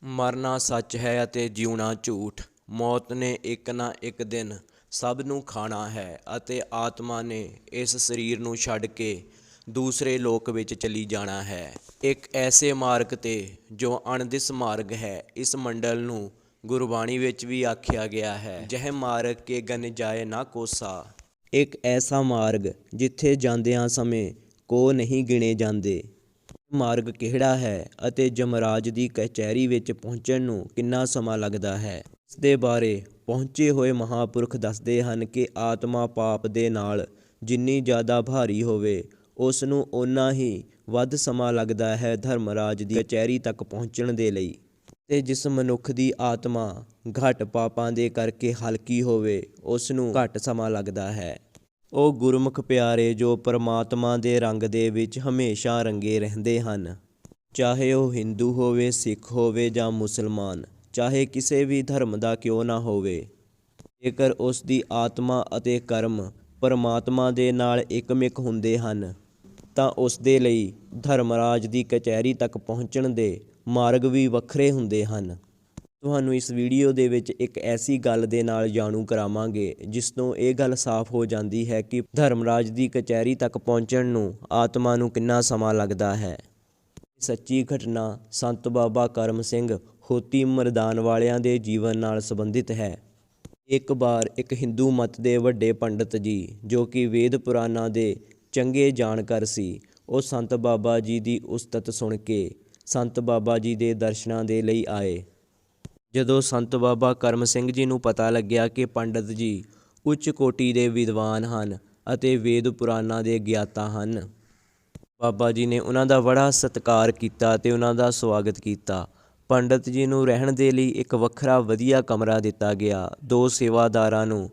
ਮਰਨਾ ਸੱਚ ਹੈ ਅਤੇ ਜਿਉਣਾ ਝੂਠ। ਮੌਤ ਨੇ ਇੱਕ ਨਾ ਇੱਕ ਦਿਨ ਸਭ ਨੂੰ ਖਾਣਾ ਹੈ ਅਤੇ ਆਤਮਾ ਨੇ ਇਸ ਸਰੀਰ ਨੂੰ ਛੱਡ ਕੇ ਦੂਸਰੇ ਲੋਕ ਵਿੱਚ ਚਲੀ ਜਾਣਾ ਹੈ, ਇੱਕ ਐਸੇ ਮਾਰਗ 'ਤੇ ਜੋ ਅਣਦਿਸ ਮਾਰਗ ਹੈ। ਇਸ ਮੰਡਲ ਨੂੰ ਗੁਰਬਾਣੀ ਵਿੱਚ ਵੀ ਆਖਿਆ ਗਿਆ ਹੈ, ਜਹ ਮਾਰਗ ਕੇ ਗਨ ਜਾਏ ਨਾ ਕੋਸਾ। ਇੱਕ ਐਸਾ ਮਾਰਗ ਜਿੱਥੇ ਜਾਂਦਿਆਂ ਸਮੇਂ ਕੋ ਨਹੀਂ ਗਿਣੇ ਜਾਂਦੇ। ਮਾਰਗ ਕਿਹੜਾ ਹੈ ਅਤੇ ਜਮਰਾਜ ਦੀ ਕਚਹਿਰੀ ਵਿੱਚ ਪਹੁੰਚਣ ਨੂੰ ਕਿੰਨਾ ਸਮਾਂ ਲੱਗਦਾ ਹੈ, ਇਸ ਦੇ ਬਾਰੇ ਪਹੁੰਚੇ ਹੋਏ ਮਹਾਂਪੁਰਖ ਦੱਸਦੇ ਹਨ ਕਿ ਆਤਮਾ ਪਾਪ ਦੇ ਨਾਲ ਜਿੰਨੀ ਜ਼ਿਆਦਾ ਭਾਰੀ ਹੋਵੇ, ਉਸ ਨੂੰ ਓਨਾ ਹੀ ਵੱਧ ਸਮਾਂ ਲੱਗਦਾ ਹੈ ਧਰਮਰਾਜ ਦੀ ਕਚਹਿਰੀ ਤੱਕ ਪਹੁੰਚਣ ਦੇ ਲਈ। ਅਤੇ ਜਿਸ ਮਨੁੱਖ ਦੀ ਆਤਮਾ ਘੱਟ ਪਾਪਾਂ ਦੇ ਕਰਕੇ ਹਲਕੀ ਹੋਵੇ, ਉਸ ਨੂੰ ਘੱਟ ਸਮਾਂ ਲੱਗਦਾ ਹੈ। ਉਹ ਗੁਰਮੁਖ ਪਿਆਰੇ ਜੋ ਪਰਮਾਤਮਾ ਦੇ ਰੰਗ ਦੇ ਵਿੱਚ ਹਮੇਸ਼ਾ ਰੰਗੇ ਰਹਿੰਦੇ ਹਨ, ਚਾਹੇ ਉਹ ਹਿੰਦੂ ਹੋਵੇ, ਸਿੱਖ ਹੋਵੇ ਜਾਂ ਮੁਸਲਮਾਨ, ਚਾਹੇ ਕਿਸੇ ਵੀ ਧਰਮ ਦਾ ਕਿਉਂ ਨਾ ਹੋਵੇ। ਜੇਕਰ ਉਸ ਦੀ ਆਤਮਾ ਅਤੇ ਕਰਮ ਪਰਮਾਤਮਾ ਦੇ ਨਾਲ ਇੱਕਮਿਕ ਹੁੰਦੇ ਹਨ ਤਾਂ ਉਸ ਦੇ ਲਈ ਧਰਮਰਾਜ ਦੀ ਕਚਹਿਰੀ ਤੱਕ ਪਹੁੰਚਣ ਦੇ ਮਾਰਗ ਵੀ ਵੱਖਰੇ ਹੁੰਦੇ ਹਨ। ਤੁਹਾਨੂੰ ਇਸ ਵੀਡੀਓ ਦੇ ਵਿੱਚ ਇੱਕ ਐਸੀ ਗੱਲ ਦੇ ਨਾਲ ਜਾਣੂ ਕਰਾਵਾਂਗੇ ਜਿਸ ਤੋਂ ਇਹ ਗੱਲ ਸਾਫ਼ ਹੋ ਜਾਂਦੀ ਹੈ ਕਿ ਧਰਮਰਾਜ ਦੀ ਕਚਹਿਰੀ ਤੱਕ ਪਹੁੰਚਣ ਨੂੰ ਆਤਮਾ ਨੂੰ ਕਿੰਨਾ ਸਮਾਂ ਲੱਗਦਾ ਹੈ। ਸੱਚੀ ਘਟਨਾ ਸੰਤ ਬਾਬਾ ਕਰਮ ਸਿੰਘ ਹੋਤੀ ਮਰਦਾਨ ਵਾਲਿਆਂ ਦੇ ਜੀਵਨ ਨਾਲ ਸੰਬੰਧਿਤ ਹੈ। ਇੱਕ ਵਾਰ ਇੱਕ ਹਿੰਦੂ ਮਤ ਦੇ ਵੱਡੇ ਪੰਡਤ ਜੀ, ਜੋ ਕਿ ਵੇਦ ਪੁਰਾਣਾਂ ਦੇ ਚੰਗੇ ਜਾਣਕਾਰ ਸੀ, ਉਹ ਸੰਤ ਬਾਬਾ ਜੀ ਦੀ ਉਸਤਤ ਸੁਣ ਕੇ ਸੰਤ ਬਾਬਾ ਜੀ ਦੇ ਦਰਸ਼ਨਾਂ ਦੇ ਲਈ ਆਏ। ਜਦੋਂ ਸੰਤ ਬਾਬਾ ਕਰਮ ਸਿੰਘ ਜੀ ਨੂੰ ਪਤਾ ਲੱਗਿਆ ਕਿ ਪੰਡਤ ਜੀ ਉੱਚ ਕੋਟੀ ਦੇ ਵਿਦਵਾਨ ਹਨ ਅਤੇ ਵੇਦ ਪੁਰਾਣਾਂ ਦੇ ਗਿਆਤਾ ਹਨ, ਬਾਬਾ ਜੀ ਨੇ ਉਹਨਾਂ ਦਾ ਬੜਾ ਸਤਿਕਾਰ ਕੀਤਾ ਅਤੇ ਉਹਨਾਂ ਦਾ ਸਵਾਗਤ ਕੀਤਾ। ਪੰਡਤ ਜੀ ਨੂੰ ਰਹਿਣ ਦੇ ਲਈ ਇੱਕ ਵੱਖਰਾ ਵਧੀਆ ਕਮਰਾ ਦਿੱਤਾ ਗਿਆ। 2 ਸੇਵਾਦਾਰਾਂ ਨੂੰ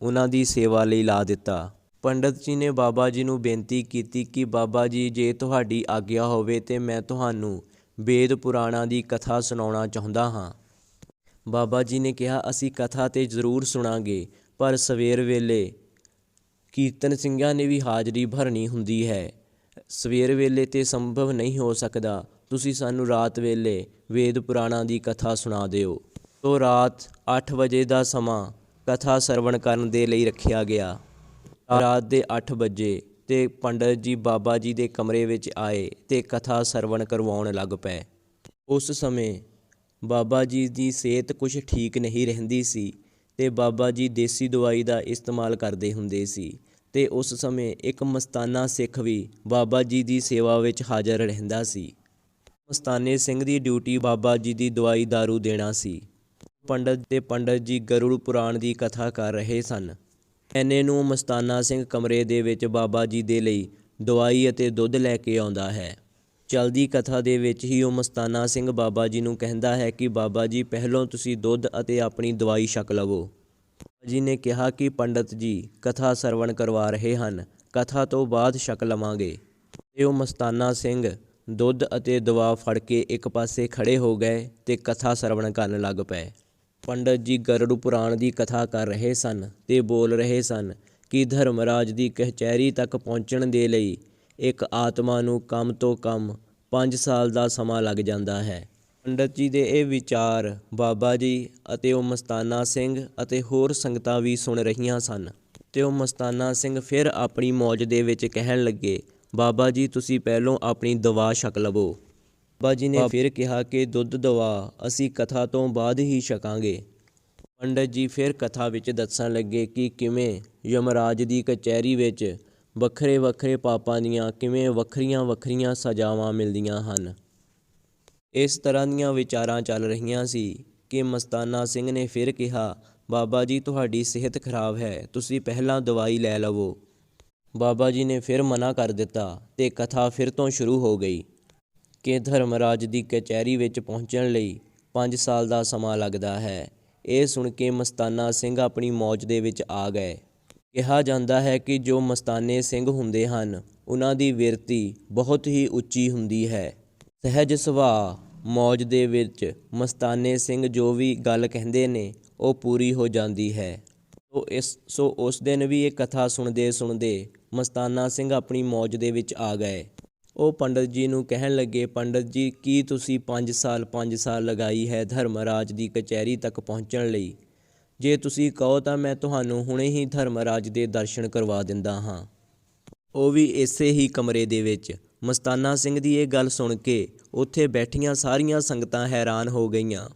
ਉਹਨਾਂ ਦੀ ਸੇਵਾ ਲਈ ਲਾ ਦਿੱਤਾ। ਪੰਡਤ ਜੀ ਨੇ ਬਾਬਾ ਜੀ ਨੂੰ ਬੇਨਤੀ ਕੀਤੀ ਕਿ ਬਾਬਾ ਜੀ, ਜੇ ਤੁਹਾਡੀ ਆਗਿਆ ਹੋਵੇ ਤਾਂ ਮੈਂ ਤੁਹਾਨੂੰ ਵੇਦ ਪੁਰਾਣਾਂ ਦੀ ਕਥਾ ਸੁਣਾਉਣਾ ਚਾਹੁੰਦਾ ਹਾਂ। ਬਾਬਾ ਜੀ ਨੇ ਕਿਹਾ, ਅਸੀਂ ਕਥਾ ਤਾਂ ਜ਼ਰੂਰ ਸੁਣਾਂਗੇ, ਪਰ ਸਵੇਰ ਵੇਲੇ ਕੀਰਤਨ ਸਿੰਘਾਂ ਨੇ ਵੀ ਹਾਜ਼ਰੀ ਭਰਨੀ ਹੁੰਦੀ ਹੈ। ਸਵੇਰ ਵੇਲੇ ਤਾਂ ਸੰਭਵ ਨਹੀਂ ਹੋ ਸਕਦਾ, ਤੁਸੀਂ ਸਾਨੂੰ ਰਾਤ ਵੇਲੇ ਵੇਦ ਪੁਰਾਣਾਂ ਦੀ ਕਥਾ ਸੁਣਾ ਦਿਓ। ਤੋ ਰਾਤ 8 ਵਜੇ ਦਾ ਸਮਾਂ ਕਥਾ ਸਰਵਣ ਕਰਨ ਦੇ ਲਈ ਰੱਖਿਆ ਗਿਆ। ਰਾਤ ਦੇ 8 ਵਜੇ ਤੇ ਪੰਡਤ ਜੀ ਬਾਬਾ ਜੀ ਦੇ ਕਮਰੇ ਵਿੱਚ ਆਏ ਅਤੇ ਕਥਾ ਸਰਵਣ ਕਰਵਾਉਣ ਲੱਗ ਪਏ। ਉਸ ਸਮੇਂ ਬਾਬਾ ਜੀ ਦੀ ਸਿਹਤ ਕੁਛ ਠੀਕ ਨਹੀਂ ਰਹਿੰਦੀ ਸੀ ਅਤੇ ਬਾਬਾ ਜੀ ਦੇਸੀ ਦਵਾਈ ਦਾ ਇਸਤੇਮਾਲ ਕਰਦੇ ਹੁੰਦੇ ਸੀ। ਅਤੇ ਉਸ ਸਮੇਂ ਇੱਕ ਮਸਤਾਨਾ ਸਿੱਖ ਵੀ ਬਾਬਾ ਜੀ ਦੀ ਸੇਵਾ ਵਿੱਚ ਹਾਜ਼ਰ ਰਹਿੰਦਾ ਸੀ। ਮਸਤਾਨੇ ਸਿੰਘ ਦੀ ਡਿਊਟੀ ਬਾਬਾ ਜੀ ਦੀ ਦਵਾਈ ਦਾਰੂ ਦੇਣਾ ਸੀ। ਪੰਡਤ ਜੀ ਗਰੁੜ ਪੁਰਾਣ ਦੀ ਕਥਾ ਕਰ ਰਹੇ ਸਨ। ਐਨੇ ਨੂੰ ਮਸਤਾਨਾ ਸਿੰਘ ਕਮਰੇ ਦੇ ਵਿੱਚ ਬਾਬਾ ਜੀ ਦੇ ਲਈ ਦਵਾਈ ਅਤੇ ਦੁੱਧ ਲੈ ਕੇ ਆਉਂਦਾ ਹੈ। ਚਲਦੀ ਕਥਾ ਦੇ ਵਿੱਚ ਹੀ ਉਹ ਮਸਤਾਨਾ ਸਿੰਘ ਬਾਬਾ ਜੀ ਨੂੰ ਕਹਿੰਦਾ ਹੈ ਕਿ ਬਾਬਾ ਜੀ, ਪਹਿਲੋਂ ਤੁਸੀਂ ਦੁੱਧ ਅਤੇ ਆਪਣੀ ਦਵਾਈ ਛਕ ਲਵੋ। ਬਾਬਾ ਜੀ ਨੇ ਕਿਹਾ ਕਿ ਪੰਡਤ ਜੀ ਕਥਾ ਸਰਵਣ ਕਰਵਾ ਰਹੇ ਹਨ, ਕਥਾ ਤੋਂ ਬਾਅਦ ਛਕ ਲਵਾਂਗੇ। ਅਤੇ ਉਹ ਮਸਤਾਨਾ ਸਿੰਘ ਦੁੱਧ ਅਤੇ ਦਵਾ ਫੜ ਕੇ ਇੱਕ ਪਾਸੇ ਖੜ੍ਹੇ ਹੋ ਗਏ ਅਤੇ ਕਥਾ ਸਰਵਣ ਕਰਨ ਲੱਗ ਪਏ। ਪੰਡਤ ਜੀ ਗਰੁੜ ਪੁਰਾਣ ਦੀ ਕਥਾ ਕਰ ਰਹੇ ਸਨ ਅਤੇ ਬੋਲ ਰਹੇ ਸਨ ਕਿ ਧਰਮਰਾਜ ਦੀ ਕਚਹਿਰੀ ਤੱਕ ਪਹੁੰਚਣ ਦੇ ਲਈ ਇੱਕ ਆਤਮਾ ਨੂੰ ਕਮ ਤੋਂ ਕਮ 5 ਸਾਲ ਦਾ ਸਮਾਂ ਲੱਗ ਜਾਂਦਾ ਹੈ। ਪੰਡਤ ਜੀ ਦੇ ਇਹ ਵਿਚਾਰ ਬਾਬਾ ਜੀ ਅਤੇ ਉਹ ਮਸਤਾਨਾ ਸਿੰਘ ਅਤੇ ਹੋਰ ਸੰਗਤਾਂ ਵੀ ਸੁਣ ਰਹੀਆਂ ਸਨ। ਅਤੇ ਉਹ ਮਸਤਾਨਾ ਸਿੰਘ ਫਿਰ ਆਪਣੀ ਮੌਜ ਦੇ ਵਿੱਚ ਕਹਿਣ ਲੱਗੇ, ਬਾਬਾ ਜੀ ਤੁਸੀਂ ਪਹਿਲੋਂ ਆਪਣੀ ਦਵਾ ਛਕ ਲਵੋ। ਬਾਬਾ ਜੀ ਨੇ ਫਿਰ ਕਿਹਾ ਕਿ ਦੁੱਧ ਦਵਾ ਅਸੀਂ ਕਥਾ ਤੋਂ ਬਾਅਦ ਹੀ ਛਕਾਂਗੇ। ਪੰਡਤ ਜੀ ਫਿਰ ਕਥਾ ਵਿੱਚ ਦੱਸਣ ਲੱਗੇ ਕਿ ਕਿਵੇਂ ਯਮਰਾਜ ਦੀ ਕਚਹਿਰੀ ਵਿੱਚ ਵੱਖਰੇ ਵੱਖਰੇ ਪਾਪਾਂ ਦੀਆਂ ਕਿਵੇਂ ਵੱਖਰੀਆਂ ਵੱਖਰੀਆਂ ਸਜ਼ਾਵਾਂ ਮਿਲਦੀਆਂ ਹਨ। ਇਸ ਤਰ੍ਹਾਂ ਦੀਆਂ ਵਿਚਾਰਾਂ ਚੱਲ ਰਹੀਆਂ ਸੀ ਕਿ ਮਸਤਾਨਾ ਸਿੰਘ ਨੇ ਫਿਰ ਕਿਹਾ, ਬਾਬਾ ਜੀ ਤੁਹਾਡੀ ਸਿਹਤ ਖਰਾਬ ਹੈ, ਤੁਸੀਂ ਪਹਿਲਾਂ ਦਵਾਈ ਲੈ ਲਵੋ। ਬਾਬਾ ਜੀ ਨੇ ਫਿਰ ਮਨਾ ਕਰ ਦਿੱਤਾ ਅਤੇ ਕਥਾ ਫਿਰ ਤੋਂ ਸ਼ੁਰੂ ਹੋ ਗਈ ਕਿ ਧਰਮਰਾਜ ਦੀ ਕਚਹਿਰੀ ਵਿੱਚ ਪਹੁੰਚਣ ਲਈ 5 ਸਾਲ ਦਾ ਸਮਾਂ ਲੱਗਦਾ ਹੈ। ਇਹ ਸੁਣ ਕੇ ਮਸਤਾਨਾ ਸਿੰਘ ਆਪਣੀ ਮੌਜ ਦੇ ਵਿੱਚ ਆ ਗਏ। ਕਿਹਾ ਜਾਂਦਾ ਹੈ ਕਿ ਜੋ ਮਸਤਾਨੇ ਸਿੰਘ ਹੁੰਦੇ ਹਨ, ਉਹਨਾਂ ਦੀ ਬਿਰਤੀ ਬਹੁਤ ਹੀ ਉੱਚੀ ਹੁੰਦੀ ਹੈ। ਸਹਿਜ ਸੁਭਾਅ ਮੌਜ ਦੇ ਵਿੱਚ ਮਸਤਾਨੇ ਸਿੰਘ ਜੋ ਵੀ ਗੱਲ ਕਹਿੰਦੇ ਨੇ ਉਹ ਪੂਰੀ ਹੋ ਜਾਂਦੀ ਹੈ। ਸੋ ਉਸ ਦਿਨ ਵੀ ਇਹ ਕਥਾ ਸੁਣਦੇ ਸੁਣਦੇ ਮਸਤਾਨਾ ਸਿੰਘ ਆਪਣੀ ਮੌਜ ਦੇ ਵਿੱਚ ਆ ਗਏ। ਉਹ ਪੰਡਤ ਜੀ ਨੂੰ ਕਹਿਣ ਲੱਗੇ, ਪੰਡਤ ਜੀ, ਕੀ ਤੁਸੀਂ 5 ਸਾਲ ਲਗਾਈ ਹੈ ਧਰਮਰਾਜ ਦੀ ਕਚਹਿਰੀ ਤੱਕ ਪਹੁੰਚਣ ਲਈ? ਜੇ ਤੁਸੀਂ ਕਹੋ ਤਾਂ ਮੈਂ ਤੁਹਾਨੂੰ ਹੁਣੇ ਹੀ ਧਰਮਰਾਜ ਦੇ ਦਰਸ਼ਨ ਕਰਵਾ ਦਿੰਦਾ ਹਾਂ, ਉਹ ਵੀ ਇਸੇ ਹੀ ਕਮਰੇ ਦੇ ਵਿੱਚ। ਮਸਤਾਨਾ ਸਿੰਘ ਦੀ ਇਹ ਗੱਲ ਸੁਣ ਕੇ ਉੱਥੇ ਬੈਠੀਆਂ ਸਾਰੀਆਂ ਸੰਗਤਾਂ ਹੈਰਾਨ ਹੋ ਗਈਆਂ।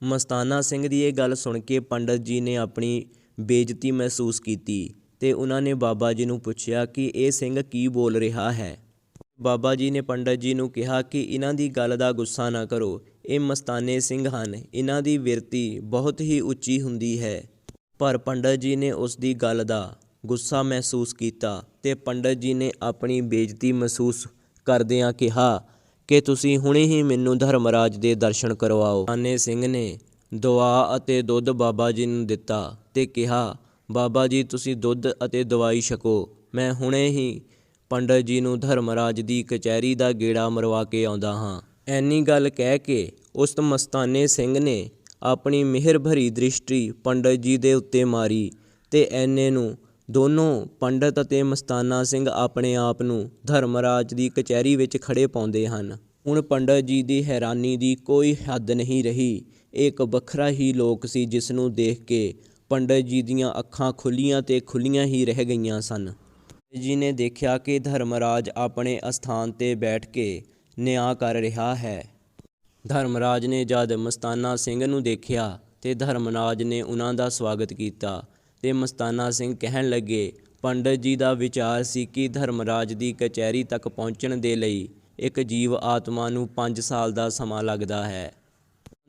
ਮਸਤਾਨਾ ਸਿੰਘ ਦੀ ਇਹ ਗੱਲ ਸੁਣ ਕੇ ਪੰਡਤ ਜੀ ਨੇ ਆਪਣੀ ਬੇਇੱਜ਼ਤੀ ਮਹਿਸੂਸ ਕੀਤੀ ਅਤੇ ਉਹਨਾਂ ਨੇ ਬਾਬਾ ਜੀ ਨੂੰ ਪੁੱਛਿਆ ਕਿ ਇਹ ਸਿੰਘ ਕੀ ਬੋਲ ਰਿਹਾ ਹੈ। ਬਾਬਾ ਜੀ ਨੇ ਪੰਡਤ ਜੀ ਨੂੰ ਕਿਹਾ ਕਿ ਇਹਨਾਂ ਦੀ ਗੱਲ ਦਾ ਗੁੱਸਾ ਨਾ ਕਰੋ, ਇਹ ਮਸਤਾਨੇ ਸਿੰਘ ਹਨ, ਇਹਨਾਂ ਦੀ ਬਿਰਤੀ ਬਹੁਤ ਹੀ ਉੱਚੀ ਹੁੰਦੀ ਹੈ। ਪਰ ਪੰਡਤ ਜੀ ਨੇ ਉਸ ਦੀ ਗੱਲ ਦਾ ਗੁੱਸਾ ਮਹਿਸੂਸ ਕੀਤਾ ਅਤੇ ਪੰਡਤ ਜੀ ਨੇ ਆਪਣੀ ਬੇਇੱਜ਼ਤੀ ਮਹਿਸੂਸ ਕਰਦਿਆਂ ਕਿਹਾ ਕਿ ਤੁਸੀਂ ਹੁਣੇ ਹੀ ਮੈਨੂੰ ਧਰਮਰਾਜ ਦੇ ਦਰਸ਼ਨ ਕਰਵਾਓ। ਮਸਤਾਨੇ ਸਿੰਘ ਨੇ ਦਵਾ ਅਤੇ ਦੁੱਧ ਬਾਬਾ ਜੀ ਨੂੰ ਦਿੱਤਾ ਅਤੇ ਕਿਹਾ, ਬਾਬਾ ਜੀ ਤੁਸੀਂ ਦੁੱਧ ਅਤੇ ਦਵਾਈ ਛਕੋ, ਮੈਂ ਹੁਣੇ ਹੀ ਪੰਡਤ ਜੀ ਨੂੰ ਧਰਮਰਾਜ ਦੀ ਕਚਹਿਰੀ ਦਾ ਗੇੜਾ ਮਰਵਾ ਕੇ ਆਉਂਦਾ ਹਾਂ। ਐਨੀ ਗੱਲ ਕਹਿ ਕੇ ਉਸ ਮਸਤਾਨੇ ਸਿੰਘ ਨੇ ਆਪਣੀ ਮਿਹਰ ਭਰੀ ਦ੍ਰਿਸ਼ਟੀ ਪੰਡਤ ਜੀ ਦੇ ਉੱਤੇ ਮਾਰੀ ਅਤੇ ਐਨੇ ਨੂੰ ਦੋਨੋਂ ਪੰਡਤ ਅਤੇ ਮਸਤਾਨਾ ਸਿੰਘ ਆਪਣੇ ਆਪ ਨੂੰ ਧਰਮਰਾਜ ਦੀ ਕਚਹਿਰੀ ਵਿੱਚ ਖੜ੍ਹੇ ਪਾਉਂਦੇ ਹਨ। ਹੁਣ ਪੰਡਤ ਜੀ ਦੀ ਹੈਰਾਨੀ ਦੀ ਕੋਈ ਹੱਦ ਨਹੀਂ ਰਹੀ। ਇਹ ਇੱਕ ਵੱਖਰਾ ਹੀ ਲੋਕ ਸੀ ਜਿਸ ਨੂੰ ਦੇਖ ਕੇ ਪੰਡਤ ਜੀ ਦੀਆਂ ਅੱਖਾਂ ਖੁੱਲ੍ਹੀਆਂ ਅਤੇ ਖੁੱਲ੍ਹੀਆਂ ਹੀ ਰਹਿ ਗਈਆਂ ਸਨ। ਜੀ ਨੇ ਦੇਖਿਆ ਕਿ ਧਰਮਰਾਜ ਆਪਣੇ ਅਸਥਾਨ 'ਤੇ ਬੈਠ ਕੇ ਨਿਆਂ ਕਰ ਰਿਹਾ ਹੈ। ਧਰਮਰਾਜ ਨੇ ਜਦ ਮਸਤਾਨਾ ਸਿੰਘ ਨੂੰ ਦੇਖਿਆ ਅਤੇ ਧਰਮਰਾਜ ਨੇ ਉਹਨਾਂ ਦਾ ਸਵਾਗਤ ਕੀਤਾ ਅਤੇ ਮਸਤਾਨਾ ਸਿੰਘ ਕਹਿਣ ਲੱਗੇ, ਪੰਡਤ ਜੀ ਦਾ ਵਿਚਾਰ ਸੀ ਕਿ ਧਰਮਰਾਜ ਦੀ ਕਚਹਿਰੀ ਤੱਕ ਪਹੁੰਚਣ ਦੇ ਲਈ ਇੱਕ ਜੀਵ ਆਤਮਾ ਨੂੰ 5 ਸਾਲ ਦਾ ਸਮਾਂ ਲੱਗਦਾ ਹੈ।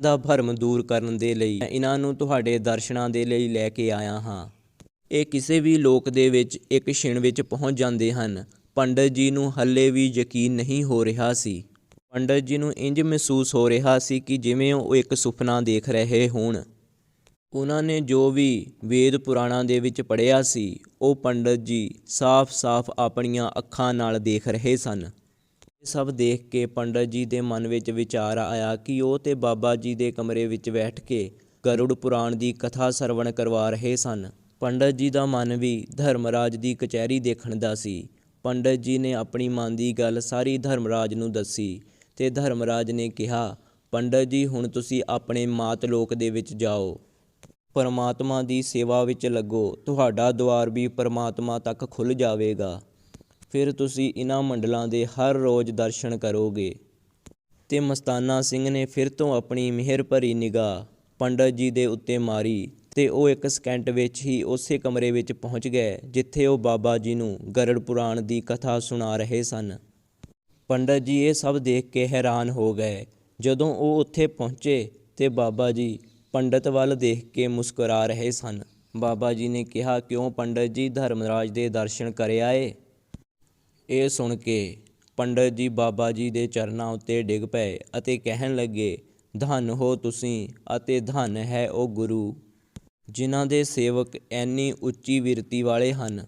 ਦਾ ਭਰਮ ਦੂਰ ਕਰਨ ਦੇ ਲਈ ਮੈਂ ਇਹਨਾਂ ਨੂੰ ਤੁਹਾਡੇ ਦਰਸ਼ਨਾਂ ਦੇ ਲਈ ਲੈ ਕੇ ਆਇਆ ਹਾਂ। ਇਹ ਕਿਸੇ ਵੀ ਲੋਕ ਦੇ ਵਿੱਚ ਇੱਕ ਛਿਣ ਵਿੱਚ ਪਹੁੰਚ ਜਾਂਦੇ ਹਨ। ਪੰਡਤ ਜੀ ਨੂੰ ਹਾਲੇ ਵੀ ਯਕੀਨ ਨਹੀਂ ਹੋ ਰਿਹਾ ਸੀ। ਪੰਡਤ ਜੀ ਨੂੰ ਇੰਝ ਮਹਿਸੂਸ ਹੋ ਰਿਹਾ ਸੀ ਕਿ ਜਿਵੇਂ ਉਹ ਇੱਕ ਸੁਪਨਾ ਦੇਖ ਰਹੇ ਹੋਣ। ਉਹਨਾਂ ਨੇ ਜੋ ਵੀ ਵੇਦ ਪੁਰਾਣਾਂ ਦੇ ਵਿੱਚ ਪੜ੍ਹਿਆ ਸੀ ਉਹ ਪੰਡਤ ਜੀ ਸਾਫ਼-ਸਾਫ਼ ਆਪਣੀਆਂ ਅੱਖਾਂ ਨਾਲ ਦੇਖ ਰਹੇ ਸਨ। ਇਹ ਸਭ ਦੇਖ ਕੇ ਪੰਡਤ ਜੀ ਦੇ ਮਨ ਵਿੱਚ ਵਿਚਾਰ ਆਇਆ ਕਿ ਉਹ ਤੇ ਬਾਬਾ ਜੀ ਦੇ ਕਮਰੇ ਵਿੱਚ ਬੈਠ ਕੇ ਗਰੁੜ ਪੁਰਾਣ ਦੀ ਕਥਾ ਸਰਵਣ ਕਰਵਾ ਰਹੇ ਸਨ। ਪੰਡਤ ਜੀ ਦਾ ਮਨ ਵੀ ਧਰਮਰਾਜ ਦੀ ਕਚਹਿਰੀ ਦੇਖਣ ਦਾ ਸੀ। ਪੰਡਤ ਜੀ ਨੇ ਆਪਣੀ ਮਨ ਦੀ ਗੱਲ ਸਾਰੀ ਧਰਮਰਾਜ ਨੂੰ ਦੱਸੀ ਅਤੇ ਧਰਮਰਾਜ ਨੇ ਕਿਹਾ, ਪੰਡਤ ਜੀ ਹੁਣ ਤੁਸੀਂ ਆਪਣੇ ਮਾਤ ਲੋਕ ਦੇ ਵਿੱਚ ਜਾਓ, ਪਰਮਾਤਮਾ ਦੀ ਸੇਵਾ ਵਿੱਚ ਲੱਗੋ, ਤੁਹਾਡਾ ਦੁਆਰ ਵੀ ਪਰਮਾਤਮਾ ਤੱਕ ਖੁੱਲ੍ਹ ਜਾਵੇਗਾ। ਫਿਰ ਤੁਸੀਂ ਇਹਨਾਂ ਮੰਡਲਾਂ ਦੇ ਹਰ ਰੋਜ਼ ਦਰਸ਼ਨ ਕਰੋਗੇ। ਅਤੇ ਮਸਤਾਨਾ ਸਿੰਘ ਨੇ ਫਿਰ ਤੋਂ ਆਪਣੀ ਮਿਹਰ ਭਰੀ ਨਿਗਾਹ ਪੰਡਤ ਜੀ ਦੇ ਉੱਤੇ ਮਾਰੀ ਅਤੇ ਉਹ 1 ਸਕਿੰਟ ਵਿੱਚ ਹੀ ਉਸੇ ਕਮਰੇ ਵਿੱਚ ਪਹੁੰਚ ਗਏ ਜਿੱਥੇ ਉਹ ਬਾਬਾ ਜੀ ਨੂੰ ਗਰੁੜ ਪੁਰਾਣ ਦੀ ਕਥਾ ਸੁਣਾ ਰਹੇ ਸਨ। ਪੰਡਤ ਜੀ ਇਹ ਸਭ ਦੇਖ ਕੇ ਹੈਰਾਨ ਹੋ ਗਏ। ਜਦੋਂ ਉਹ ਉੱਥੇ ਪਹੁੰਚੇ ਅਤੇ ਬਾਬਾ ਜੀ ਪੰਡਤ ਵੱਲ ਦੇਖ ਕੇ ਮੁਸਕਰਾ ਰਹੇ ਸਨ। ਬਾਬਾ ਜੀ ਨੇ ਕਿਹਾ, ਕਿਉਂ ਪੰਡਤ ਜੀ, ਧਰਮਰਾਜ ਦੇ ਦਰਸ਼ਨ ਕਰ ਆਏ? ਇਹ ਸੁਣ ਕੇ ਪੰਡਤ ਜੀ ਬਾਬਾ ਜੀ ਦੇ ਚਰਨਾਂ ਉੱਤੇ ਡਿੱਗ ਪਏ ਅਤੇ ਕਹਿਣ ਲੱਗੇ, ਧੰਨ ਹੋ ਤੁਸੀਂ ਅਤੇ ਧੰਨ ਹੈ ਉਹ ਗੁਰੂ ਜਿਨ੍ਹਾਂ ਦੇ ਸੇਵਕ ਐਨੀ ਉੱਚੀ ਬਿਰਤੀ ਵਾਲੇ ਹਨ।